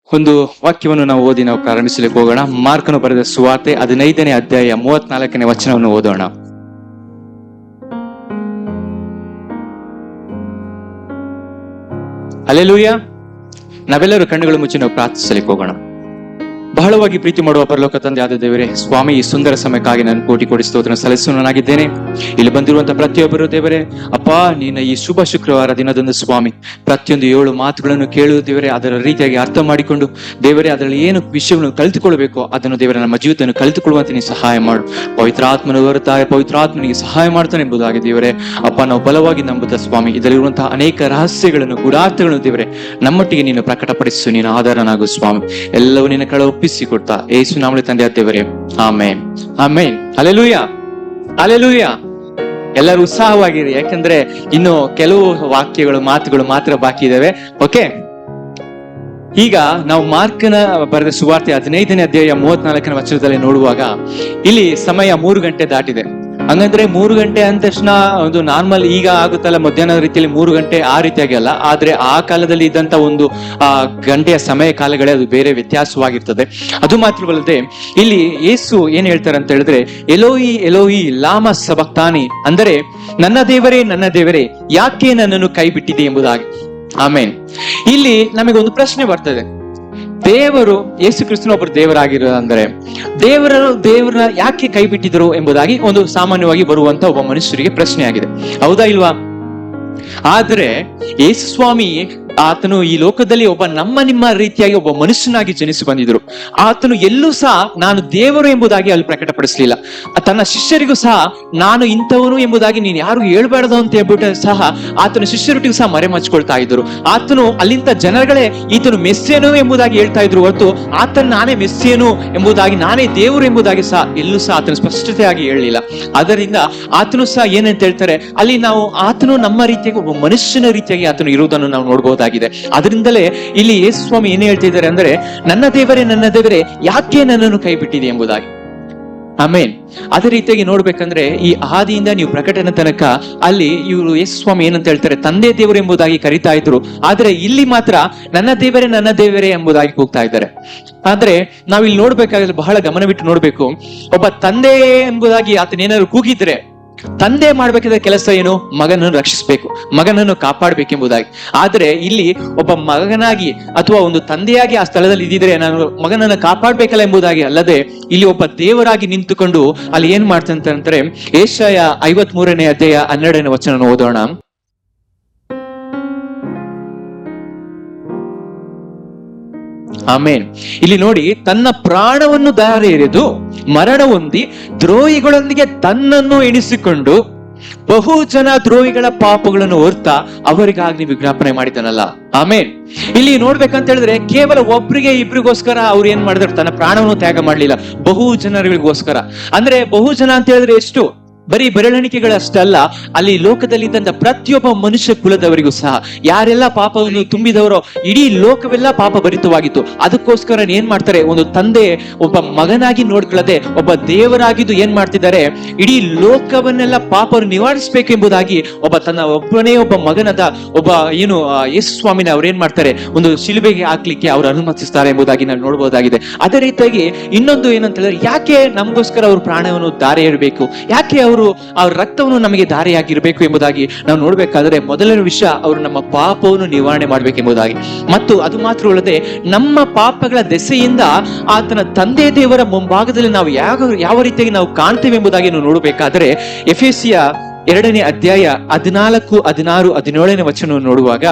ಒಂದು ವಾಕ್ಯವನ್ನು ನಾವು ಓದಿ ನಾವು ಪ್ರಾರಂಭಿಸಲಿಕ್ಕೆ ಹೋಗೋಣ. ಮಾರ್ಕನು ಬರೆದ ಸುವಾರ್ತೆ 15ನೇ ಅಧ್ಯಾಯ 34ನೇ ವಚನವನ್ನು ಓದೋಣ. ಹಲ್ಲೆಲೂಯಾ. ನಾವೆಲ್ಲರೂ ಕಣ್ಣುಗಳು ಮುಚ್ಚಿ ನಾವು ಪ್ರಾರ್ಥಿಸಲಿಕ್ಕೆ ಹೋಗೋಣ. ಬಹಳವಾಗಿ ಪ್ರೀತಿ ಮಾಡುವ ಪರಲೋಕ ತಂದೆ ಆದ ದೇವರೇ, ಸ್ವಾಮಿ, ಈ ಸುಂದರ ಸಮಯಕ್ಕಾಗಿ ನಾನು ಕೋಟಿ ಕೋಟಿ ಸ್ತೋತ್ರ ಸಲ್ಲಿಸುವನಾಗಿದ್ದೇನೆ. ಇಲ್ಲಿ ಬಂದಿರುವಂತಹ ಪ್ರತಿಯೊಬ್ಬರು ದೇವರೇ, ಅಪ್ಪ, ನಿನ್ನ ಈ ಶುಭ ಶುಕ್ರವಾರ ದಿನದಂದು ಸ್ವಾಮಿ ಪ್ರತಿಯೊಂದು 7 ಮಾತುಗಳನ್ನು ಕೇಳುವ ದೇವರೇ, ಅದರ ರೀತಿಯಾಗಿ ಅರ್ಥ ಮಾಡಿಕೊಂಡು ದೇವರೇ, ಅದರಲ್ಲಿ ಏನು ವಿಷಯವನ್ನು ಕಲಿತುಕೊಳ್ಬೇಕು ಅದನ್ನು ದೇವರೇ ನಮ್ಮ ಜೀವಿತವನ್ನು ಕಲಿತುಕೊಳ್ಳುವಂತೆ ನೀವು ಸಹಾಯ ಮಾಡು. ಪವಿತ್ರಾತ್ಮನು ಹೊರತಾಗಿ ಪವಿತ್ರಾತ್ಮನಿಗೆ ಸಹಾಯ ಮಾಡ್ತಾನೆ ಎಂಬುದಾಗಿ ದೇವರೇ, ಅಪ್ಪ, ನಾವು ಬಲವಾಗಿ ನಂಬುತ್ತಾ ಸ್ವಾಮಿ ಇದರಲ್ಲಿರುವಂತಹ ಅನೇಕ ರಹಸ್ಯಗಳನ್ನು ಗುಡಾರ್ಥಗಳನ್ನು ದೇವರೇ ನಮ್ಮೊಟ್ಟಿಗೆ ನೀನು ಪ್ರಕಟಪಡಿಸು, ನೀನು ಆಧಾರನಾಗು ಸ್ವಾಮಿ. ಎಲ್ಲವೂ ನಿನ್ನ ಕಡೆ ಒಪ್ಪಿಸಿ ಕೊಡ್ತಾ ಯೇಸು ನಾಮದಲ್ಲಿ ತಂದೆ ದೇವರೇ, ಆಮೇನ್, ಆಮೇನ್. Hallelujah, hallelujah. ಎಲ್ಲರೂ ಉತ್ಸಾಹವಾಗಿರಿ, ಯಾಕಂದ್ರೆ ಇನ್ನು ಕೆಲವು ವಾಕ್ಯಗಳು ಮಾತುಗಳು ಮಾತ್ರ ಬಾಕಿ ಇದಾವೆ. ಓಕೆ, ಈಗ ನಾವು ಮಾರ್ಕನ ಬರೆದ ಸುವಾರ್ತೆ 15ನೇ ಅಧ್ಯಾಯ 34ನೇ ವಚನದಲ್ಲಿ ನೋಡುವಾಗ ಇಲ್ಲಿ ಸಮಯ 3 ಗಂಟೆ ದಾಟಿದೆ. ಹಂಗಂದ್ರೆ 3 ಗಂಟೆ ಅಂದ ತಕ್ಷಣ ಒಂದು ನಾರ್ಮಲ್ ಈಗ ಆಗುತ್ತಲ್ಲ ಮಧ್ಯಾಹ್ನದ ರೀತಿಯಲ್ಲಿ 3 ಗಂಟೆ ಆ ರೀತಿಯಾಗಿ ಅಲ್ಲ, ಆದ್ರೆ ಆ ಕಾಲದಲ್ಲಿ ಇದ್ದಂತ ಒಂದು ಗಂಟೆಯ ಸಮಯ ಕಾಲಗಳೇ ಅದು ಬೇರೆ ವ್ಯತ್ಯಾಸವಾಗಿರ್ತದೆ. ಅದು ಮಾತ್ರವಲ್ಲದೆ ಇಲ್ಲಿ ಯೇಸು ಏನ್ ಹೇಳ್ತಾರೆ ಅಂತ ಹೇಳಿದ್ರೆ, ಎಲೋಯಿ ಎಲೋಯಿ ಲಾಮ ಸಬಕ್ತಾನಿ, ಅಂದರೆ ನನ್ನ ದೇವರೇ ನನ್ನ ದೇವರೇ ಯಾಕೆ ನನ್ನನ್ನು ಕೈ ಬಿಟ್ಟಿದೆ ಎಂಬುದಾಗಿ. ಆಮೇನ್. ಇಲ್ಲಿ ನಮಗೆ ಒಂದು ಪ್ರಶ್ನೆ ಬರ್ತದೆ, ದೇವರು ಯೇಸು ಕ್ರಿಸ್ತನ ಒಬ್ಬರು ದೇವರಾಗಿರೋದಂದ್ರೆ ದೇವರನ್ನ ಯಾಕೆ ಕೈ ಬಿಟ್ಟಿದ್ರು ಎಂಬುದಾಗಿ ಒಂದು ಸಾಮಾನ್ಯವಾಗಿ ಬರುವಂತ ಒಬ್ಬ ಮನುಷ್ಯರಿಗೆ ಪ್ರಶ್ನೆ ಆಗಿದೆ. ಹೌದಾ ಇಲ್ವಾ? ಆದ್ರೆ ಯೇಸು ಸ್ವಾಮಿ ಆತನು ಈ ಲೋಕದಲ್ಲಿ ಒಬ್ಬ ನಿಮ್ಮ ರೀತಿಯಾಗಿ ಒಬ್ಬ ಮನುಷ್ಯನಾಗಿ ಜನಿಸಿ ಬಂದಿದ್ರು. ಆತನು ಎಲ್ಲೂ ಸಹ ನಾನು ದೇವರು ಎಂಬುದಾಗಿ ಅಲ್ಲಿ ಪ್ರಕಟಪಡಿಸಲಿಲ್ಲ. ತನ್ನ ಶಿಷ್ಯರಿಗೂ ಸಹ ನಾನು ಇಂಥವನು ಎಂಬುದಾಗಿ ನೀನು ಯಾರು ಹೇಳ್ಬಾರ್ದು ಅಂತ ಹೇಳ್ಬಿಟ್ಟು ಸಹ ಆತನ ಶಿಷ್ಯರೊಟ್ಟಿಗೂ ಸಹ ಮರೆಮಚ್ಕೊಳ್ತಾ ಇದ್ರು. ಆತನು ಅಲ್ಲಿಂದ ಜನಗಳೇ ಈತನು ಮೆಸ್ಸಿಯನು ಎಂಬುದಾಗಿ ಹೇಳ್ತಾ ಇದ್ರು ಹೊರತು ಆತನು ನಾನೇ ಮೆಸ್ಸಿಯನು ಎಂಬುದಾಗಿ, ನಾನೇ ದೇವರು ಎಂಬುದಾಗಿ ಸಹ ಎಲ್ಲೂ ಸಹ ಆತನು ಸ್ಪಷ್ಟತೆಯಾಗಿ ಹೇಳಲಿಲ್ಲ. ಅದರಿಂದ ಆತನು ಸಹ ಏನಂತ ಹೇಳ್ತಾರೆ, ಅಲ್ಲಿ ನಾವು ಆತನು ನಮ್ಮ ರೀತಿಯಾಗಿ ಒಬ್ಬ ಮನುಷ್ಯನ ರೀತಿಯಾಗಿ ಆತನು ಇರುವುದನ್ನು ನಾವು ನೋಡಬಹುದು. ಅದರಿಂದಲೇ ಇಲ್ಲಿ ಯೇಸು ಸ್ವಾಮಿ ಏನ್ ಹೇಳ್ತಿದ್ದಾರೆ ಅಂದ್ರೆ, ನನ್ನ ದೇವರೇ ಯಾಕೆ ನನ್ನನ್ನು ಕೈ ಬಿಟ್ಟಿದೆ ಎಂಬುದಾಗಿ. ಆಮೇನ್. ಅದೇ ರೀತಿಯಾಗಿ ನೋಡ್ಬೇಕಂದ್ರೆ ಈ ಆದಿಯಿಂದ ನೀವು ಪ್ರಕಟಣೆ ತನಕ ಅಲ್ಲಿ ಇವರು ಯೇಸು ಸ್ವಾಮಿ ಏನಂತ ಹೇಳ್ತಾರೆ, ತಂದೆ ದೇವರು ಎಂಬುದಾಗಿ ಕರಿತಾ ಇದ್ರು. ಆದ್ರೆ ಇಲ್ಲಿ ಮಾತ್ರ ನನ್ನ ದೇವರೇ ಎಂಬುದಾಗಿ ಕೂಗ್ತಾ ಇದ್ದಾರೆ. ಆದ್ರೆ ನಾವಿಲ್ಲಿ ನೋಡ್ಬೇಕಾದ್ರೆ ಬಹಳ ಗಮನವಿಟ್ಟು ನೋಡ್ಬೇಕು. ಒಬ್ಬ ತಂದೆ ಎಂಬುದಾಗಿ ಆತನೇನಾದ್ರು ಕೂಗಿದ್ರೆ ತಂದೆ ಮಾಡ್ಬೇಕಾದ ಕೆಲಸ ಏನು? ಮಗನನ್ನು ರಕ್ಷಿಸಬೇಕು, ಮಗನನ್ನು ಕಾಪಾಡಬೇಕೆಂಬುದಾಗಿ. ಆದ್ರೆ ಇಲ್ಲಿ ಒಬ್ಬ ಮಗನಾಗಿ ಅಥವಾ ಒಂದು ತಂದೆಯಾಗಿ ಆ ಸ್ಥಳದಲ್ಲಿ ಇದ್ದಿದ್ರೆ ನಾನು ಮಗನನ್ನು ಕಾಪಾಡ್ಬೇಕಲ್ಲ ಎಂಬುದಾಗಿ ಅಲ್ಲದೆ, ಇಲ್ಲಿ ಒಬ್ಬ ದೇವರಾಗಿ ನಿಂತುಕೊಂಡು ಅಲ್ಲಿ ಏನ್ ಮಾಡ್ತಂತಾರೆ, ಯೆಶಾಯ 53ನೇ ಅಧ್ಯಾಯ 12ನೇ ವಚನ ಓದೋಣ. ಆಮೇನ್. ಇಲ್ಲಿ ನೋಡಿ, ತನ್ನ ಪ್ರಾಣವನ್ನು ದಾರಿ ಎರೆದು ಮರಣ ಹೊಂದಿ ದ್ರೋಹಿಗಳೊಂದಿಗೆ ತನ್ನನ್ನು ಎಣಿಸಿಕೊಂಡು ಬಹು ಜನ ದ್ರೋಹಿಗಳ ಪಾಪಗಳನ್ನು ಹೊರ್ತಾ ಅವರಿಗಾಗಿ ವಿಜ್ಞಾಪನೆ ಮಾಡಿದನಲ್ಲ. ಆಮೇನ್. ಇಲ್ಲಿ ನೋಡ್ಬೇಕಂತ ಹೇಳಿದ್ರೆ ಕೇವಲ ಒಬ್ರಿಗೆ ಇಬ್ರಿಗೋಸ್ಕರ ಅವ್ರು ಏನ್ ಮಾಡಿದ್ರು, ತನ್ನ ಪ್ರಾಣವನ್ನು ತ್ಯಾಗ ಮಾಡ್ಲಿಲ್ಲ, ಬಹು ಜನರಿಗೋಸ್ಕರ. ಅಂದ್ರೆ ಬಹು ಜನ ಅಂತ ಹೇಳಿದ್ರೆ ಎಷ್ಟು? ಬರೀ ಬೆರಳಿಕೆಗಳಷ್ಟಲ್ಲ, ಅಲ್ಲಿ ಲೋಕದಲ್ಲಿ ಇದ್ದಂತ ಪ್ರತಿಯೊಬ್ಬ ಮನುಷ್ಯ ಕುಲದವರಿಗೂ ಸಹ ಯಾರೆಲ್ಲ ಪಾಪವನ್ನು ತುಂಬಿದವರೋ ಇಡೀ ಲೋಕವೆಲ್ಲ ಪಾಪ ಭರಿತವಾಗಿತ್ತು. ಅದಕ್ಕೋಸ್ಕರ ಏನ್ ಮಾಡ್ತಾರೆ, ಒಂದು ತಂದೆ ಒಬ್ಬ ಮಗನಾಗಿ ನೋಡ್ಕೊಳ್ಳದೆ ಒಬ್ಬ ದೇವರಾಗಿದ್ದು ಏನ್ ಮಾಡ್ತಿದ್ದಾರೆ, ಇಡೀ ಲೋಕವನ್ನೆಲ್ಲ ಪಾಪವನ್ನು ನಿವಾರಿಸಬೇಕು ಎಂಬುದಾಗಿ ಒಬ್ಬನೇ ಒಬ್ಬ ಮಗನದ ಒಬ್ಬ ಏನು ಯೇಸು ಸ್ವಾಮಿನ ಅವ್ರು ಏನ್ ಮಾಡ್ತಾರೆ, ಒಂದು ಶಿಲುಬೆಗೆ ಹಾಕ್ಲಿಕ್ಕೆ ಅವ್ರು ಅನುಮತಿಸ್ತಾರೆ ಎಂಬುದಾಗಿ ನಾವು ನೋಡ್ಬೋದಾಗಿದೆ. ಅದೇ ರೀತಿಯಾಗಿ ಇನ್ನೊಂದು ಏನಂತ ಹೇಳಿದ್ರೆ, ಯಾಕೆ ನಮಗೋಸ್ಕರ ಅವ್ರ ಪ್ರಾಣವನ್ನು ದಾರಿ ಇರಬೇಕು, ಯಾಕೆ ಅವ್ರ ರಕ್ತವನ್ನು ನಮಗೆ ದಾರಿಯಾಗಿರ್ಬೇಕು ಎಂಬುದಾಗಿ ನಾವು ನೋಡ್ಬೇಕಾದ್ರೆ ಮೊದಲನೇ ವಿಷಯ, ಅವರು ನಮ್ಮ ಪಾಪವನ್ನು ನಿವಾರಣೆ ಮಾಡ್ಬೇಕೆಂಬುದಾಗಿ. ಮತ್ತು ಅದು ಮಾತ್ರವಲ್ಲದೆ ನಮ್ಮ ಪಾಪಗಳ ದೆಸೆಯಿಂದ ಆತನ ತಂದೆ ದೇವರ ಮುಂಭಾಗದಲ್ಲಿ ನಾವು ಯಾವ ರೀತಿಯಾಗಿ ನಾವು ಕಾಣ್ತೇವೆ ಎಂಬುದಾಗಿ ನಾವು ನೋಡಬೇಕಾದ್ರೆ, ಎಫೆಸಿಯ 2ನೇ ಅಧ್ಯಾಯ 14, 16, 17ನೇ ವಚನವನ್ನು ನೋಡುವಾಗ,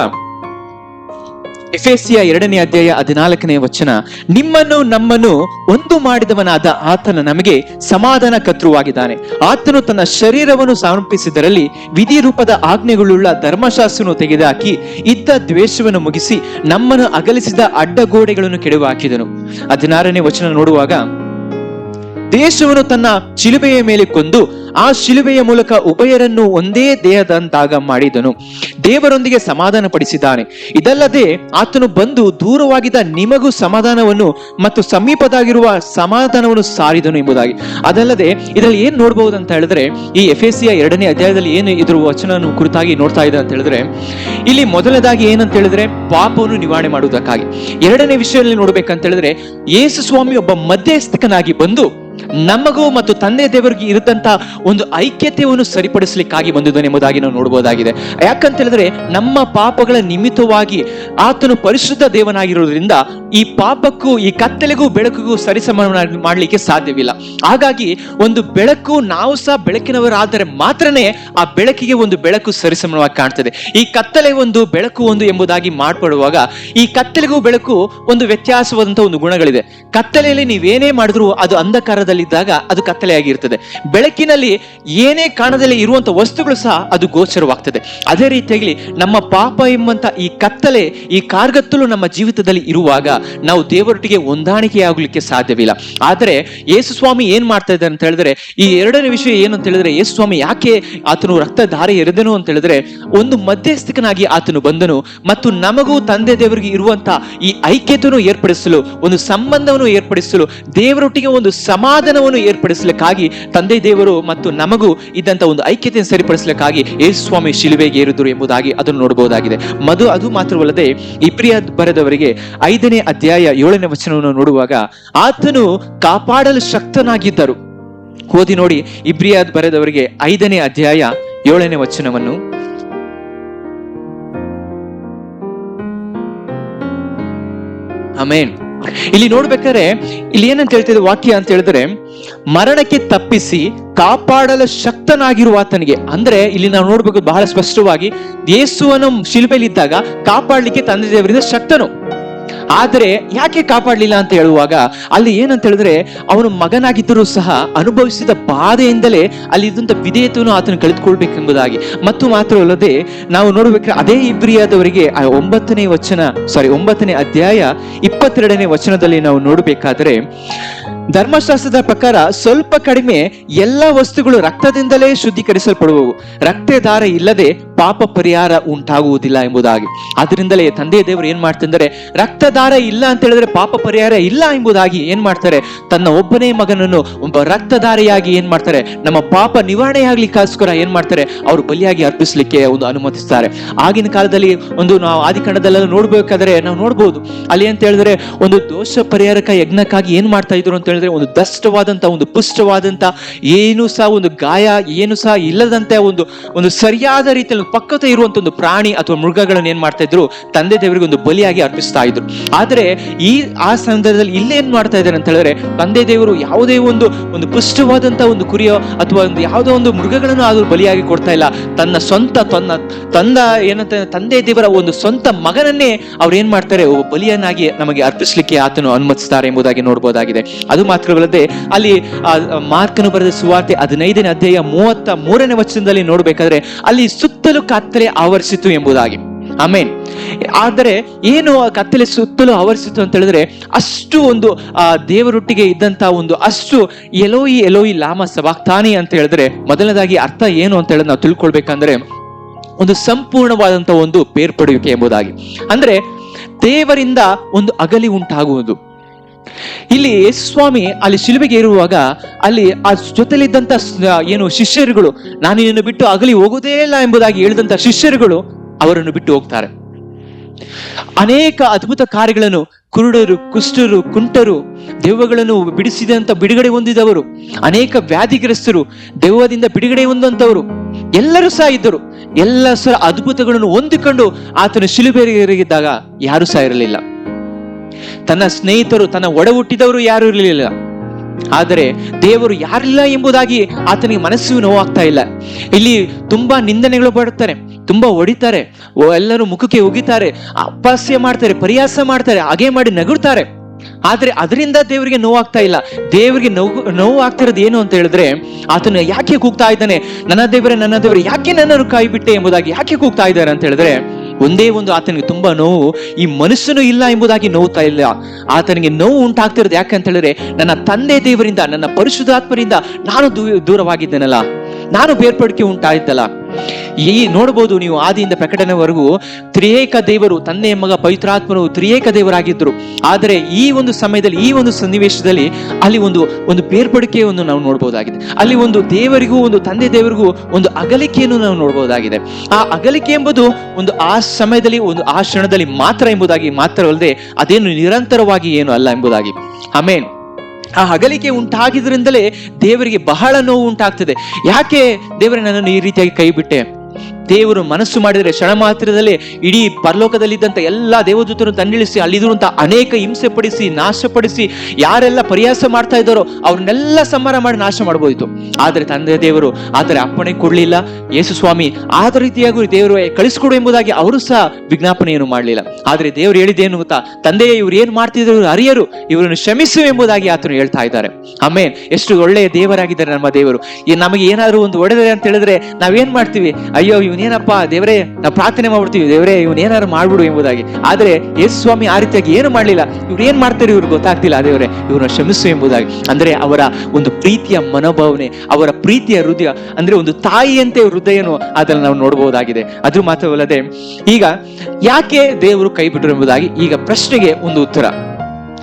ಎಫೆಸಿಯ 2ನೇ ಅಧ್ಯಾಯ 14ನೇ ವಚನ, ನಿಮ್ಮನ್ನು ನಮ್ಮನ್ನು ಒಂದು ಮಾಡಿದವನಾದ ಆತನ ನಮಗೆ ಸಮಾಧಾನ ಕರ್ತೃವಾಗಿದ್ದಾನೆ. ಆತನು ತನ್ನ ಶರೀರವನ್ನು ಸಮರ್ಪಿಸಿದರಲ್ಲಿ ವಿಧಿ ರೂಪದ ಆಜ್ಞೆಗಳುಳ್ಳ ಧರ್ಮಶಾಸ್ತ್ರವನ್ನು ತೆಗೆದುಹಾಕಿ ಇದ್ದ ದ್ವೇಷವನ್ನು ಮುಗಿಸಿ ನಮ್ಮನ್ನು ಅಗಲಿಸಿದ ಅಡ್ಡಗೋಡೆಗಳನ್ನು ಕೆಡವು ಹಾಕಿದನು. 16ನೇ ವಚನ ನೋಡುವಾಗ, ಉದ್ದೇಶವನ್ನು ತನ್ನ ಶಿಲುಬೆಯ ಮೇಲೆ ಕೊಂದು ಆ ಶಿಲುಬೆಯ ಮೂಲಕ ಉಭಯರನ್ನು ಒಂದೇ ದೇಹದಂತಾಗ ಮಾಡಿದನು, ದೇವರೊಂದಿಗೆ ಸಮಾಧಾನ ಪಡಿಸಿದ್ದಾನೆ. ಇದಲ್ಲದೆ ಆತನು ಬಂದು ದೂರವಾಗಿದ್ದ ನಿಮಗೂ ಸಮಾಧಾನವನ್ನು ಮತ್ತು ಸಮೀಪದಾಗಿರುವ ಸಮಾಧಾನವನ್ನು ಸಾರಿದನು ಎಂಬುದಾಗಿ. ಅದಲ್ಲದೆ ಇದರಲ್ಲಿ ಏನ್ ನೋಡಬಹುದು ಅಂತ ಹೇಳಿದ್ರೆ, ಈ ಎಫೆಸಿಯ 2ನೇ ಅಧ್ಯಾಯದಲ್ಲಿ ಏನು ಇದ್ರ ವಚನ ಕುರಿತಾಗಿ ನೋಡ್ತಾ ಇದೆ ಅಂತ ಹೇಳಿದ್ರೆ, ಇಲ್ಲಿ ಮೊದಲದಾಗಿ ಏನಂತ ಹೇಳಿದ್ರೆ ಪಾಪವನ್ನು ನಿವಾರಣೆ ಮಾಡುವುದಕ್ಕಾಗಿ. 2ನೇ ವಿಷಯದಲ್ಲಿ ನೋಡ್ಬೇಕಂತ ಹೇಳಿದ್ರೆ, ಯೇಸು ಸ್ವಾಮಿ ಒಬ್ಬ ಮಧ್ಯಸ್ಥಕನಾಗಿ ಬಂದು ನಮಗೂ ಮತ್ತು ತಂದೆ ದೇವರಿಗೆ ಇರದಂತ ಒಂದು ಐಕ್ಯತೆಯನ್ನು ಸರಿಪಡಿಸಲಿಕ್ಕಾಗಿ ಬಂದಿದ್ದಾನೆ ಎಂಬುದಾಗಿ ನಾವು ನೋಡಬಹುದಾಗಿದೆ. ಯಾಕಂತ ಹೇಳಿದ್ರೆ ನಮ್ಮ ಪಾಪಗಳ ನಿಮಿತ್ತವಾಗಿ ಆತನು ಪರಿಶುದ್ಧ ದೇವನಾಗಿರೋದ್ರಿಂದ ಈ ಪಾಪಕ್ಕೂ ಈ ಕತ್ತಲೆಗೂ ಬೆಳಕಿಗೂ ಸರಿಸಮ ಮಾಡಲಿಕ್ಕೆ ಸಾಧ್ಯವಿಲ್ಲ. ಹಾಗಾಗಿ ಒಂದು ಬೆಳಕು, ನಾವು ಸಹ ಬೆಳಕಿನವರಾದರೆ ಮಾತ್ರನೇ ಆ ಬೆಳಕಿಗೆ ಒಂದು ಬೆಳಕು ಸರಿಸಮವಾಗಿ ಕಾಣ್ತದೆ. ಈ ಕತ್ತಲೆ ಒಂದು ಬೆಳಕು ಒಂದು ಎಂಬುದಾಗಿ ಮಾರ್ಪಡುವಾಗ ಈ ಕತ್ತಲೆಗೂ ಬೆಳಕು ಒಂದು ವ್ಯತ್ಯಾಸವಾದಂತಹ ಒಂದು ಗುಣಗಳಿದೆ. ಕತ್ತಲೆಯಲ್ಲಿ ನೀವೇನೇ ಮಾಡಿದ್ರು ಅದು ಅಂಧಕಾರದಲ್ಲಿದ್ದಾಗ ಅದು ಕತ್ತಲೆಯಾಗಿರ್ತದೆ. ಬೆಳಕಿನಲ್ಲಿ ಏನೇ ಕಾಣದಲ್ಲಿ ಇರುವಂತಹ ವಸ್ತುಗಳು ಸಹ ಅದು ಗೋಚರವಾಗ್ತದೆ. ಅದೇ ರೀತಿಯಾಗಿ ನಮ್ಮ ಪಾಪ ಎಂಬಂತ ಈ ಕತ್ತಲೆ, ಈ ಕಾರ್ಗತ್ತಲು ನಮ್ಮ ಜೀವಿತದಲ್ಲಿ ಇರುವಾಗ ನಾವು ದೇವರೊಟ್ಟಿಗೆ ಹೊಂದಾಣಿಕೆಯಾಗಲಿಕ್ಕೆ ಸಾಧ್ಯವಿಲ್ಲ. ಆದರೆ ಯೇಸು ಸ್ವಾಮಿ ಏನ್ ಮಾಡ್ತಾ ಇದ್ದಾರೆ ಅಂತ ಹೇಳಿದ್ರೆ, ಈ 2ನೇ ವಿಷಯ ಏನು ಅಂತ ಹೇಳಿದ್ರೆ, ಯೇಸು ಸ್ವಾಮಿ ಯಾಕೆ ಆತನು ರಕ್ತಧಾರೆ ಎರೆದನು ಅಂತ ಹೇಳಿದ್ರೆ, ಒಂದು ಮಧ್ಯಸ್ಥಕನಾಗಿ ಆತನು ಬಂದನು ಮತ್ತು ನಮಗೂ ತಂದೆ ದೇವರಿಗೆ ಇರುವಂತ ಈ ಐಕ್ಯತೆಯನ್ನು ಏರ್ಪಡಿಸಲು, ಒಂದು ಸಂಬಂಧವನ್ನು ಏರ್ಪಡಿಸಲು, ದೇವರೊಟ್ಟಿಗೆ ಒಂದು ಸಮಾಧಾನವನ್ನು ಏರ್ಪಡಿಸಲಿಕ್ಕಾಗಿ ತಂದೆ ದೇವರು ಮತ್ತು ನಮಗೂ ಇದ್ದಂತ ಒಂದು ಐಕ್ಯತೆಯನ್ನು ಸರಿಪಡಿಸಲಿಕ್ಕಾಗಿ ಯೇಸು ಸ್ವಾಮಿ ಶಿಲುಬೆಗೆ ಏರಿದರು ಎಂಬುದಾಗಿ ಅದನ್ನು ನೋಡಬಹುದಾಗಿದೆ. ಅದು ಮಾತ್ರವಲ್ಲದೆ ಇಬ್ರಿಯ ಬರೆದವರಿಗೆ 5ನೇ ಅಧ್ಯಾಯ 7ನೇ ವಚನವನ್ನು ನೋಡುವಾಗ ಆತನು ಕಾಪಾಡಲು ಶಕ್ತನಾಗಿದ್ದರು. ಓದಿ ನೋಡಿ, ಇಬ್ರಿಯ ಬರೆದವರಿಗೆ 5ನೇ ಅಧ್ಯಾಯ 7ನೇ ವಚನವನ್ನು. ಆಮೆನ್. ಇಲ್ಲಿ ನೋಡ್ಬೇಕಾದ್ರೆ ಇಲ್ಲಿ ಏನಂತ ಹೇಳ್ತಿದೆ ವಾಕ್ಯ ಅಂತ ಹೇಳಿದ್ರೆ, ಮರಣಕ್ಕೆ ತಪ್ಪಿಸಿ ಕಾಪಾಡಲು ಶಕ್ತನಾಗಿರುವ ಆತನಿಗೆ. ಅಂದ್ರೆ ಇಲ್ಲಿ ನಾವು ನೋಡ್ಬೇಕು ಬಹಳ ಸ್ಪಷ್ಟವಾಗಿ, ಯೇಸುವನ್ನು ಶಿಲುಬೆಯಲ್ಲಿ ಇದ್ದಾಗ ಕಾಪಾಡಲಿಕ್ಕೆ ತಂದೆ ದೇವರಿಂದ ಶಕ್ತನು. ಆದರೆ ಯಾಕೆ ಕಾಪಾಡಲಿಲ್ಲ ಅಂತ ಹೇಳುವಾಗ ಅಲ್ಲಿ ಏನಂತ ಹೇಳಿದ್ರೆ, ಅವನು ಮಗನಾಗಿದ್ದರೂ ಸಹ ಅನುಭವಿಸಿದ ಬಾಧೆಯಿಂದಲೇ ಅಲ್ಲಿ ಇದ್ದಂತ ವಿಧೇಯತೆಯನ್ನು ಆತನು ಕಳೆದುಕೊಳ್ಬೇಕೆಂಬುದಾಗಿ. ಮತ್ತು ಮಾತ್ರವಲ್ಲದೆ ನಾವು ನೋಡ್ಬೇಕಾದ್ರೆ ಅದೇ ಇಬ್ರಿಯದವರಿಗೆ 9ನೇ ಅಧ್ಯಾಯ 22ನೇ ವಚನದಲ್ಲಿ ನಾವು ನೋಡಬೇಕಾದ್ರೆ, ಧರ್ಮಶಾಸ್ತ್ರದ ಪ್ರಕಾರ ಸ್ವಲ್ಪ ಕಡಿಮೆ ಎಲ್ಲ ವಸ್ತುಗಳು ರಕ್ತದಿಂದಲೇ ಶುದ್ಧೀಕರಿಸಲ್ಪಡುವವು, ರಕ್ತಧಾರ ಇಲ್ಲದೆ ಪಾಪ ಪರಿಹಾರ ಉಂಟಾಗುವುದಿಲ್ಲ ಎಂಬುದಾಗಿ. ಆದ್ರಿಂದಲೇ ತಂದೆ ದೇವರು ಏನ್ ಮಾಡ್ತಾರೆ, ರಕ್ತಧಾರ ಇಲ್ಲ ಅಂತ ಹೇಳಿದ್ರೆ ಪಾಪ ಪರಿಹಾರ ಇಲ್ಲ ಎಂಬುದಾಗಿ ಏನ್ ಮಾಡ್ತಾರೆ, ತನ್ನ ಒಬ್ಬನೇ ಮಗನನ್ನು ಒಬ್ಬ ರಕ್ತಧಾರೆಯಾಗಿ ಏನ್ ಮಾಡ್ತಾರೆ, ನಮ್ಮ ಪಾಪ ನಿವಾರಣೆ ಆಗ್ಲಿಕ್ಕೋಸ್ಕರ ಏನ್ ಮಾಡ್ತಾರೆ, ಅವರು ಬಲಿಯಾಗಿ ಅರ್ಪಿಸ್ಲಿಕ್ಕೆ ಒಂದು ಅನುಮತಿಸ್ತಾರೆ. ಆಗಿನ ಕಾಲದಲ್ಲಿ ಒಂದು ನಾವು ಆದಿಕಾಂಡದಲ್ಲೆಲ್ಲ ನೋಡ್ಬೇಕಾದ್ರೆ ನಾವು ನೋಡ್ಬೋದು, ಅಲ್ಲಿ ಅಂತ ಹೇಳಿದ್ರೆ ಒಂದು ದೋಷ ಪರಿಹಾರಕ ಯಜ್ಞಕ್ಕಾಗಿ ಏನ್ ಮಾಡ್ತಾ ಇದ್ರು ಅಂತ ಹೇಳಿದ್ರೆ, ಒಂದು ದಷ್ಟವಾದಂತ, ಒಂದು ಪುಷ್ಟವಾದಂತ, ಏನು ಸಹ ಒಂದು ಗಾಯ ಏನು ಸಹ ಇಲ್ಲದಂತೆ ಒಂದು ಸರಿಯಾದ ರೀತಿಯಲ್ಲಿ ಪಕ್ಕತೆ ಇರುವಂತ ಒಂದು ಪ್ರಾಣಿ ಅಥವಾ ಮೃಗಗಳನ್ನು ಏನ್ ಮಾಡ್ತಾ ಇದ್ರು, ತಂದೆ ದೇವರಿಗೆ ಒಂದು ಬಲಿಯಾಗಿ ಅರ್ಪಿಸ್ತಾ ಇದ್ರು. ಆದ್ರೆ ಆ ಸಂದರ್ಭದಲ್ಲಿ ಇಲ್ಲೇನ್ ಮಾಡ್ತಾ ಇದ್ದಾರೆ ಅಂತ ಹೇಳಿದ್ರೆ, ತಂದೆ ದೇವರು ಯಾವುದೇ ಒಂದು ಪುಷ್ಟವಾದಂತ ಒಂದು ಕುರಿಯೋ ಅಥವಾ ಒಂದು ಯಾವುದೋ ಒಂದು ಮೃಗಗಳನ್ನು ಆದ್ರೂ ಬಲಿಯಾಗಿ ಕೊಡ್ತಾ ಇಲ್ಲ, ತನ್ನ ಸ್ವಂತ ಏನಂತ ತಂದೆ ದೇವರ ಒಂದು ಸ್ವಂತ ಮಗನನ್ನೇ ಅವ್ರು ಏನ್ ಮಾಡ್ತಾರೆ, ಬಲಿಯನ್ನಾಗಿ ನಮಗೆ ಅರ್ಪಿಸ್ಲಿಕ್ಕೆ ಆತನು ಅನುಮತಿಸ್ತಾರೆ ಎಂಬುದಾಗಿ ನೋಡಬಹುದಾಗಿದೆ. ಅದು ಮಾತ್ರವಲ್ಲದೆ ಅಲ್ಲಿ ಮಾರ್ಕನು ಬರೆದ ಸುವಾರ್ತೆ 15ನೇ ಅಧ್ಯಾಯ 33ನೇ ವಚನದಲ್ಲಿ ನೋಡ್ಬೇಕಾದ್ರೆ ಅಲ್ಲಿ ಸುತ್ತಲೂ ಕತ್ತಲೆ ಆವರಿಸಿತು ಎಂಬುದಾಗಿ. ಆಮೇನ್. ಆದರೆ ಏನು ಕತ್ತಲೆ ಸುತ್ತಲೂ ಆವರಿಸಿತು ಅಂತ ಹೇಳಿದ್ರೆ, ಅಷ್ಟು ಒಂದು ದೇವರೊಟ್ಟಿಗೆ ಇದ್ದಂತ ಒಂದು ಅಷ್ಟು ಎಲೋಯಿ ಎಲೋಯಿ ಲಾಮ ಸಬಾಕ್ತಾನಿ ಅಂತ ಹೇಳಿದ್ರೆ, ಮೊದಲನೇದಾಗಿ ಅರ್ಥ ಏನು ಅಂತ ಹೇಳಿದ್ರೆ ನಾವು ತಿಳ್ಕೊಳ್ಬೇಕಂದ್ರೆ, ಒಂದು ಸಂಪೂರ್ಣವಾದಂತ ಒಂದು ಬೇರ್ಪಡುವಿಕೆ ಎಂಬುದಾಗಿ. ಅಂದ್ರೆ ದೇವರಿಂದ ಒಂದು ಅಗಲಿ ಉಂಟಾಗುವುದು. ಇಲ್ಲಿ ಯೇಸು ಸ್ವಾಮಿ ಅಲ್ಲಿ ಶಿಲುಬೆಗೆ ಇರುವಾಗ ಅಲ್ಲಿ ಆ ಜೊತೆಲಿದ್ದಂತ ಏನು ಶಿಷ್ಯರುಗಳು, ನಾನು ಇದನ್ನು ಬಿಟ್ಟು ಅಗಲಿ ಹೋಗುವುದೇ ಇಲ್ಲ ಎಂಬುದಾಗಿ ಹೇಳಿದಂತ ಶಿಷ್ಯರುಗಳು ಅವರನ್ನು ಬಿಟ್ಟು ಹೋಗ್ತಾರೆ. ಅನೇಕ ಅದ್ಭುತ ಕಾರ್ಯಗಳನ್ನು, ಕುರುಡರು, ಕುಷ್ಠರು, ಕುಂಟರು, ದೆವ್ವಗಳನ್ನು ಬಿಡುಗಡೆ ಹೊಂದಿದವರು, ಅನೇಕ ವ್ಯಾಧಿಗ್ರಸ್ತರು, ದೆವ್ವದಿಂದ ಬಿಡುಗಡೆ ಹೊಂದಂತವರು ಎಲ್ಲರೂ ಸಹ ಇದ್ದರು. ಎಲ್ಲ ಸಹ ಅದ್ಭುತಗಳನ್ನು ಹೊಂದಿಕೊಂಡು ಆತನು ಶಿಲುಬೆಗಿದ್ದಾಗ ಯಾರು ಸಹ ಇರಲಿಲ್ಲ. ತನ್ನ ಸ್ನೇಹಿತರು, ತನ್ನ ಒಡ ಹುಟ್ಟಿದವರು ಯಾರು ಇರಲಿಲ್ಲ. ಆದರೆ ದೇವರು ಯಾರಿಲ್ಲ ಎಂಬುದಾಗಿ ಆತನಿಗೆ ಮನಸ್ಸು ನೋವಾಗ್ತಾ ಇಲ್ಲ. ಇಲ್ಲಿ ತುಂಬಾ ನಿಂದನೆಗಳು ಬರುತ್ತಾರೆ, ತುಂಬಾ ಹೊಡಿತಾರೆ, ಎಲ್ಲರೂ ಮುಖಕ್ಕೆ ಉಗಿತಾರೆ, ಅಪಹಾಸ್ಯ ಮಾಡ್ತಾರೆ, ಪರಿಹಾಸ ಮಾಡ್ತಾರೆ, ಹಾಗೆ ಮಾಡಿ ನಗುತ್ತಾರೆ. ಆದ್ರೆ ಅದರಿಂದ ದೇವರಿಗೆ ನೋವಾಗ್ತಾ ಇಲ್ಲ. ದೇವರಿಗೆ ನೋವು ಆಗ್ತಿರೋದು ಏನು ಅಂತ ಹೇಳಿದ್ರೆ, ಆತನು ಯಾಕೆ ಕೂಗ್ತಾ ಇದ್ದಾನೆ, ನನ್ನ ದೇವರೇ ಯಾಕೆ ನನ್ನನ್ನು ಕೈ ಬಿಟ್ಟೆ ಎಂಬುದಾಗಿ ಯಾಕೆ ಕೂಗ್ತಾ ಇದ್ದಾರೆ ಅಂತ ಹೇಳಿದ್ರೆ, ಒಂದೇ ಒಂದು ಆತನಿಗೆ ತುಂಬಾ ನೋವು, ಈ ಮನುಷ್ಯನು ಇಲ್ಲ ಎಂಬುದಾಗಿ ನೋವುತ್ತಾ ಇಲ್ಲ. ಆತನಿಗೆ ನೋವು ಉಂಟಾಗ್ತಿರೋದು ಯಾಕೆ ಅಂತ ಹೇಳಿದ್ರೆ, ನನ್ನ ತಂದೆ ದೇವರಿಂದ, ನನ್ನ ಪರಿಶುದ್ಧಾತ್ಮರಿಂದ ನಾನು ದೂರವಾಗಿದ್ದೇನಲ್ಲ, ನಾನು ಬೇರ್ಪಡಿಕೆ ಉಂಟಾಯ್ತಲ್ಲ. ಈ ನೋಡಬಹುದು ನೀವು ಆದಿಯಿಂದ ಪ್ರಕಟಣೆವರೆಗೂ ತ್ರಿಯೇಕ ದೇವರು, ತಂದೆ ಮಗ ಪವಿತ್ರಾತ್ಮನು ತ್ರಿಯೇಕ ದೇವರಾಗಿದ್ರು. ಆದರೆ ಈ ಒಂದು ಸಮಯದಲ್ಲಿ, ಈ ಒಂದು ಸನ್ನಿವೇಶದಲ್ಲಿ ಅಲ್ಲಿ ಒಂದು ಬೇರ್ಪಡಿಕೆಯನ್ನು ನಾವು ನೋಡಬಹುದಾಗಿದೆ. ಅಲ್ಲಿ ಒಂದು ದೇವರಿಗೂ, ಒಂದು ತಂದೆ ದೇವರಿಗೂ ಒಂದು ಅಗಲಿಕೆಯನ್ನು ನಾವು ನೋಡಬಹುದಾಗಿದೆ. ಆ ಅಗಲಿಕೆ ಎಂಬುದು ಒಂದು ಆ ಸಮಯದಲ್ಲಿ, ಒಂದು ಆ ಕ್ಷಣದಲ್ಲಿ ಮಾತ್ರ ಎಂಬುದಾಗಿ ಮಾತ್ರವಲ್ಲದೆ ಅದೇನು ನಿರಂತರವಾಗಿ ಏನು ಅಲ್ಲ ಎಂಬುದಾಗಿ. ಆಮೇನ್. ಆ ಅಗಲಿಕೆ ಉಂಟಾಗಿದ್ರಿಂದಲೇ ದೇವರಿಗೆ ಬಹಳ ನೋವು ಉಂಟಾಗ್ತದೆ. ಯಾಕೆ ದೇವರೇ ನನ್ನನ್ನು ಈ ರೀತಿಯಾಗಿ ಕೈ ಬಿಟ್ಟೆ? ದೇವರು ಮನಸ್ಸು ಮಾಡಿದರೆ ಕ್ಷಣ ಮಾತ್ರದಲ್ಲೇ ಇಡೀ ಪರಲೋಕದಲ್ಲಿದ್ದಂಥ ಎಲ್ಲಾ ದೇವದೂತರನ್ನು ತನ್ನಿಳಿಸಿ ಅಲ್ಲಿರುವಂತಹ ಅನೇಕ ಹಿಂಸೆ ಪಡಿಸಿ, ನಾಶಪಡಿಸಿ, ಯಾರೆಲ್ಲ ಪರಿಹಾಸ ಮಾಡ್ತಾ ಇದ್ದಾರೋ ಅವ್ರನ್ನೆಲ್ಲ ಸಂಹಾರ ಮಾಡಿ ನಾಶ ಮಾಡಬಹುದಿತ್ತು. ಆದರೆ ತಂದೆ ದೇವರು ಆದರೆ ಅಪ್ಪಣೆ ಕೊಡ್ಲಿಲ್ಲ. ಯೇಸು ಸ್ವಾಮಿ ಆದ ರೀತಿಯಾಗಿ ದೇವರು ಕಳಿಸ್ಕೊಡು ಎಂಬುದಾಗಿ ಅವರು ಸಹ ವಿಜ್ಞಾಪನೆಯನ್ನು ಮಾಡಲಿಲ್ಲ. ಆದ್ರೆ ದೇವರು ಹೇಳಿದ್ದೇನು ಗೊತ್ತಾ? ತಂದೆಯೇ, ಇವ್ರು ಏನ್ ಮಾಡ್ತಿದ್ರು ಅರಿಯರು, ಇವರನ್ನು ಕ್ಷಮಿಸು ಎಂಬುದಾಗಿ ಆತನು ಹೇಳ್ತಾ ಇದ್ದಾರೆ. ಆಮೇನ್. ಎಷ್ಟು ಒಳ್ಳೆಯ ದೇವರಾಗಿದ್ದಾರೆ ನಮ್ಮ ದೇವರು. ನಮಗೆ ಏನಾದ್ರು ಒಂದು ಒಡೆದರೆ ಅಂತ ಹೇಳಿದ್ರೆ ನಾವೇನ್ ಮಾಡ್ತೀವಿ? ಅಯ್ಯೋ ಇವನೇನಪ್ಪ ದೇವರೇ, ನಾವು ಪ್ರಾರ್ಥನೆ ಮಾಡ್ಬಿಡ್ತೀವಿ, ದೇವರೇ ಇವನೇನಾರು ಮಾಡ್ಬಿಡು ಎಂಬುದಾಗಿ. ಆದ್ರೆ ಯೇಸು ಸ್ವಾಮಿ ಆ ರೀತಿಯಾಗಿ ಏನು ಮಾಡ್ಲಿಲ್ಲ. ಇವ್ರು ಏನ್ ಮಾಡ್ತಾರೆ ಇವ್ರಿಗೆ ಗೊತ್ತಾಗ್ತಿಲ್ಲ, ದೇವರೇ ಇವ್ರನ್ನ ಕ್ಷಮಿಸು ಎಂಬುದಾಗಿ. ಅಂದ್ರೆ ಅವರ ಒಂದು ಪ್ರೀತಿಯ ಮನೋಭಾವನೆ, ಅವರ ಪ್ರೀತಿಯ ಹೃದಯ, ಅಂದ್ರೆ ಒಂದು ತಾಯಿಯಂತೆ ಹೃದಯನು ಅದನ್ನು ನಾವು ನೋಡಬಹುದಾಗಿದೆ. ಅದ್ರ ಮಾತ್ರವಲ್ಲದೆ ಈಗ ಯಾಕೆ ದೇವರು ಕೈ ಬಿಟ್ಟರು ಎಂಬುದಾಗಿ ಈಗ ಪ್ರಶ್ನೆಗೆ ಒಂದು ಉತ್ತರ.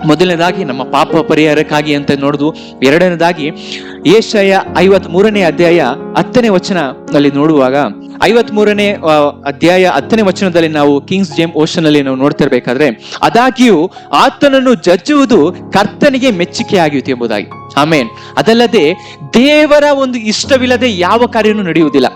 ಮೊದಲನೇದಾಗಿ ನಮ್ಮ ಪಾಪ ಪರಿಹಾರಕ್ಕಾಗಿ ಅಂತ ನೋಡುದು. ಎರಡನೇದಾಗಿ ಯೆಶಾಯ 53ನೇ ಅಧ್ಯಾಯ 10ನೇ ವಚನದಲ್ಲಿ ನೋಡುವಾಗ, 53ನೇ ಅಧ್ಯಾಯ 10ನೇ ವಚನದಲ್ಲಿ ನಾವು ಕಿಂಗ್ಸ್ ಜೇಮ್ಸ್ ಓಷನ್ ಅಲ್ಲಿ ನಾವು ನೋಡ್ತಿರ್ಬೇಕಾದ್ರೆ, ಆದಾಗ್ಯೂ ಆತನನ್ನು ಜಜ್ಜುವುದು ಕರ್ತನಿಗೆ ಮೆಚ್ಚುಗೆ ಆಗಿತ್ತು ಎಂಬುದಾಗಿ. ಆಮೇನ್. ಅದಲ್ಲದೆ ದೇವರ ಒಂದು ಇಷ್ಟವಿಲ್ಲದೆ ಯಾವ ಕಾರ್ಯನೂ ನಡೆಯುವುದಿಲ್ಲ.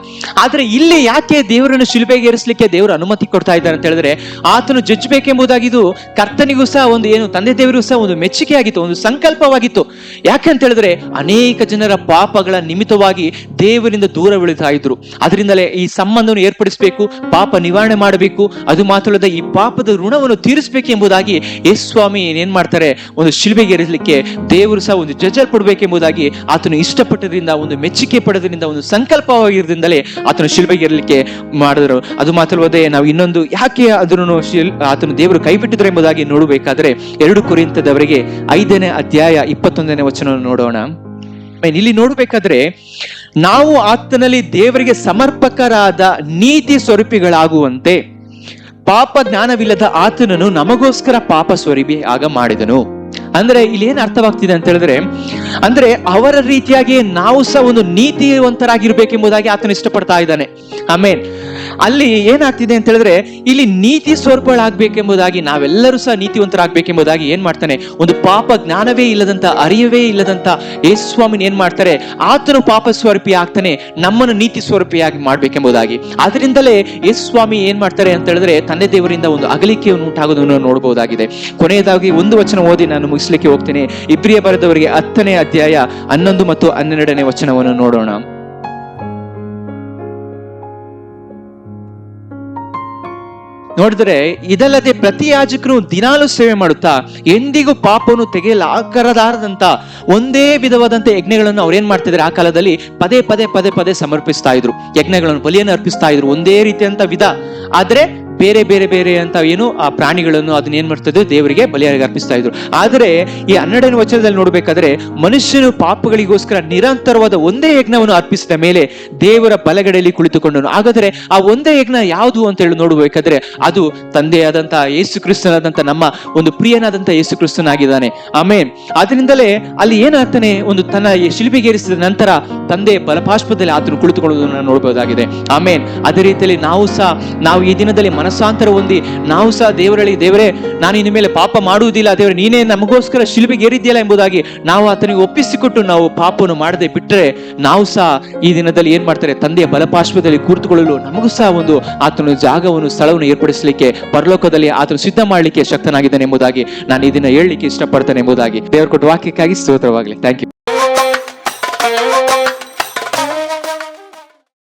ಆದ್ರೆ ಇಲ್ಲಿ ಯಾಕೆ ದೇವರನ್ನು ಶಿಲುಬೆಗೆ ಏರಿಸಲಿಕ್ಕೆ ದೇವರು ಅನುಮತಿ ಕೊಡ್ತಾ ಇದ್ದಾರೆ ಅಂತ ಹೇಳಿದ್ರೆ, ಆತನು ಜಜ್ಜಬೇಕೆಂಬುದಾಗಿ ಇದು ಕರ್ತನಿಗೂ ಸಹ ಒಂದು ಏನು, ತಂದೆ ದೇವರಿಗೂ ಸಹ ಒಂದು ಮೆಚ್ಚುಗೆ ಆಗಿತ್ತು, ಒಂದು ಸಂಕಲ್ಪವಾಗಿತ್ತು. ಯಾಕಂತ ಹೇಳಿದ್ರೆ ಅನೇಕ ಜನರ ಪಾಪಗಳ ನಿಮಿತ್ತವಾಗಿ ದೇವರಿಂದ ದೂರ ಉಳಿತಾ ಇದ್ರು. ಅದರಿಂದಲೇ ಈ ಸಂಬಂಧವನ್ನು ಏರ್ಪಡಿಸಬೇಕು, ಪಾಪ ನಿವಾರಣೆ ಮಾಡಬೇಕು. ಅದು ಮಾತ್ರವಲ್ಲದೆ ಈ ಪಾಪದ ಋಣವನ್ನು ತೀರಿಸಬೇಕು ಎಂಬುದಾಗಿ ಯೇಸು ಸ್ವಾಮಿ ಏನ್ ಮಾಡ್ತಾರೆ, ಒಂದು ಶಿಲುಬೆಗೆ ಏರಿಸಲಿಕ್ಕೆ ದೇವರು ಸಹ ಒಂದು ಜಜ್ಜಲ್ಪಡಬೇಕೆಂಬುದಾಗಿ ಆತನು ಇಷ್ಟಪಟ್ಟದ್ರಿಂದ, ಒಂದು ಮೆಚ್ಚುಗೆ ಪಡೆದ್ರಿಂದ, ಒಂದು ಸಂಕಲ್ಪವಾಗಿರೋದ್ರಿಂದಲೇ ಆತನು ಶಿಲುಬೆಗೆ ಏರಲಿಕ್ಕೆ ಮಾಡಿದ್ರು. ಅದು ಮಾತ್ರವಲ್ಲದೆ ನಾವು ಇನ್ನೊಂದು ಯಾಕೆ ಅದನ್ನು ಆತನು ದೇವರು ಕೈ ಬಿಟ್ಟಿದ್ರು ಎಂಬುದಾಗಿ ನೋಡಬೇಕಾದ್ರೆ 2 ಕೊರಿಂಥದವರೆಗೆ 5ನೇ ಅಧ್ಯಾಯ 21ನೇ ವಚನವನ್ನು ನೋಡೋಣ. ಇಲ್ಲಿ ನೋಡಬೇಕಾದ್ರೆ, ನಾವು ಆತನಲ್ಲಿ ದೇವರಿಗೆ ಸಮರ್ಪಕರಾದ ನೀತಿ ಸ್ವರೂಪಿಗಳಾಗುವಂತೆ ಪಾಪ ಜ್ಞಾನವಿಲ್ಲದ ಆತನನ್ನು ನಮಗೋಸ್ಕರ ಪಾಪ ಸ್ವರೂಪಿ ಆಗ ಮಾಡಿದನು. ಅಂದ್ರೆ ಇಲ್ಲಿ ಏನ್ ಅರ್ಥವಾಗ್ತಿದೆ ಅಂತ ಹೇಳಿದ್ರೆ, ಅಂದ್ರೆ ಅವರ ರೀತಿಯಾಗಿ ನಾವು ಸಹ ಒಂದು ನೀತಿವಂತರಾಗಿರ್ಬೇಕೆಂಬುದಾಗಿ ಆತನು ಇಷ್ಟಪಡ್ತಾ ಇದ್ದಾನೆ. ಆಮೇನ್. ಅಲ್ಲಿ ಏನಾಗ್ತಿದೆ ಅಂತ ಹೇಳಿದ್ರೆ, ಇಲ್ಲಿ ನೀತಿ ಸ್ವರೂಪಗಳಾಗಬೇಕೆಂಬುದಾಗಿ, ನಾವೆಲ್ಲರೂ ಸಹ ನೀತಿವಂತರಾಗಬೇಕೆಂಬುದಾಗಿ ಏನ್ ಮಾಡ್ತಾನೆ, ಒಂದು ಪಾಪ ಜ್ಞಾನವೇ ಇಲ್ಲದಂತ, ಅರಿಯವೇ ಇಲ್ಲದಂತ ಯೇಸು ಸ್ವಾಮಿನ ಏನ್ ಮಾಡ್ತಾರೆ, ಆತನು ಪಾಪ ಸ್ವರೂಪಿ ಆಗ್ತಾನೆ, ನಮ್ಮನ್ನು ನೀತಿ ಸ್ವರೂಪಿಯಾಗಿ ಮಾಡ್ಬೇಕೆಂಬುದಾಗಿ. ಅದರಿಂದಲೇ ಯೇಸು ಸ್ವಾಮಿ ಏನ್ ಮಾಡ್ತಾರೆ ಅಂತ ಹೇಳಿದ್ರೆ, ತಂದೆ ದೇವರಿಂದ ಒಂದು ಅಗಲಿಕೆಯನ್ನು ಉಂಟಾಗೋದನ್ನು ನೋಡಬಹುದಾಗಿದೆ. ಕೊನೆಯದಾಗಿ ಒಂದು ವಚನ ಓದಿ ನಾನು ಮುಗಿಸ್ಲಿಕ್ಕೆ ಹೋಗ್ತೇನೆ. ಇಬ್ರಿಯ ಬರೆದವರಿಗೆ 10ನೇ ಅಧ್ಯಾಯ 11 ಮತ್ತು 12ನೇ ವಚನವನ್ನು ನೋಡೋಣ. ನೋಡಿದ್ರೆ, ಇದಲ್ಲದೆ ಪ್ರತಿ ಯಾಜಕರು ದಿನಾಲು ಸೇವೆ ಮಾಡುತ್ತಾ ಎಂದಿಗೂ ಪಾಪವನ್ನು ತೆಗೆಯಲಾಗದಂತ ಒಂದೇ ವಿಧವಾದಂತ ಯಜ್ಞಗಳನ್ನು ಅವ್ರು ಏನ್ ಮಾಡ್ತಿದ್ದಾರೆ, ಆ ಕಾಲದಲ್ಲಿ ಪದೇ ಪದೇ ಪದೇ ಪದೇ ಸಮರ್ಪಿಸ್ತಾ ಇದ್ರು. ಯಜ್ಞಗಳನ್ನು, ಬಲಿಯನ್ನು ಅರ್ಪಿಸ್ತಾ ಇದ್ರು, ಒಂದೇ ರೀತಿಯಂತ ವಿಧ. ಆದ್ರೆ ಬೇರೆ ಬೇರೆ ಬೇರೆ ಅಂತ ಏನು ಆ ಪ್ರಾಣಿಗಳನ್ನು ಅದನ್ನ ಏನ್ ಮಾಡ್ತಾ ಇದ್ರು, ದೇವರಿಗೆ ಬಲಿಯಾಗಿ ಅರ್ಪಿಸ್ತಾ ಇದ್ರು. ಆದ್ರೆ ಈ 12ನೇ ವಚನದಲ್ಲಿ ನೋಡ್ಬೇಕಾದ್ರೆ, ಮನುಷ್ಯನು ಪಾಪಗಳಿಗೋಸ್ಕರ ನಿರಂತರವಾದ ಒಂದೇ ಯಜ್ಞವನ್ನು ಅರ್ಪಿಸಿದ ಮೇಲೆ ದೇವರ ಬಲಗಡೆಯಲ್ಲಿ ಕುಳಿತುಕೊಂಡನು. ಹಾಗಾದ್ರೆ ಆ ಒಂದೇ ಯಜ್ಞ ಯಾವುದು ಅಂತ ಹೇಳಿ ನೋಡಬೇಕಾದ್ರೆ, ಅದು ತಂದೆಯಾದಂತಹ ಯೇಸು ಕ್ರಿಸ್ತನಾದಂತ, ನಮ್ಮ ಒಂದು ಪ್ರಿಯನಾದಂತ ಯೇಸು ಕ್ರಿಸ್ತನಾಗಿದ್ದಾನೆ. ಆಮೇನ್. ಅದರಿಂದಲೇ ಅಲ್ಲಿ ಏನಾಗ್ತಾನೆ, ಒಂದು ತನ್ನ ಶಿಲುಬೆಗೇರಿಸಿದ ನಂತರ ತಂದೆ ಬಲಪಾರ್ಶ್ವದಲ್ಲಿ ಆತನು ಕುಳಿತುಕೊಳ್ಳುವುದನ್ನು ನೋಡಬಹುದಾಗಿದೆ. ಆಮೇನ್. ಅದೇ ರೀತಿಯಲ್ಲಿ ನಾವು ಈ ದಿನದಲ್ಲಿ ಮನಸ್ಸಾಂತರ ಹೊಂದಿ ನಾವು ಸಹ ದೇವರಲ್ಲಿ, ದೇವರೇ ನಾನು ಇನ್ನು ಮೇಲೆ ಪಾಪ ಮಾಡುವುದಿಲ್ಲ, ದೇವರೇ ನೀನೇ ನಮಗೋಸ್ಕರ ಶಿಲುಬೆಗೆ ಏರಿದ್ಯಲ್ಲ ಎಂಬುದಾಗಿ ನಾವು ಆತನಿಗೆ ಒಪ್ಪಿಸಿಕೊಟ್ಟು ನಾವು ಪಾಪವನ್ನು ಮಾಡದೆ ಬಿಟ್ಟರೆ, ನಾವು ಸಹ ಈ ದಿನದಲ್ಲಿ ಏನ್ ಮಾಡ್ತಾರೆ, ತಂದೆಯ ಬಲಪಾರ್ಶ್ವದಲ್ಲಿ ಕೂರ್ತುಕೊಳ್ಳಲು ನಮಗೂ ಸಹ ಒಂದು ಆತನ ಜಾಗವನ್ನು, ಸ್ಥಳವನ್ನು ಏರ್ಪಡಿಸಲಿಕ್ಕೆ ಪರಲೋಕದಲ್ಲಿ ಆತನು ಸಿದ್ಧ ಮಾಡಲಿಕ್ಕೆ ಶಕ್ತನಾಗಿದ್ದಾನೆ ಎಂಬುದಾಗಿ ನಾನು ಈ ದಿನ ಹೇಳಲಿಕ್ಕೆ ಇಷ್ಟಪಡ್ತೇನೆ ಎಂಬುದಾಗಿ. ದೇವರ ಕೊಟ್ಟ ವಾಕ್ಯಕ್ಕಾಗಿ ಸ್ತೋತ್ರವಾಗಲಿ. Thank you.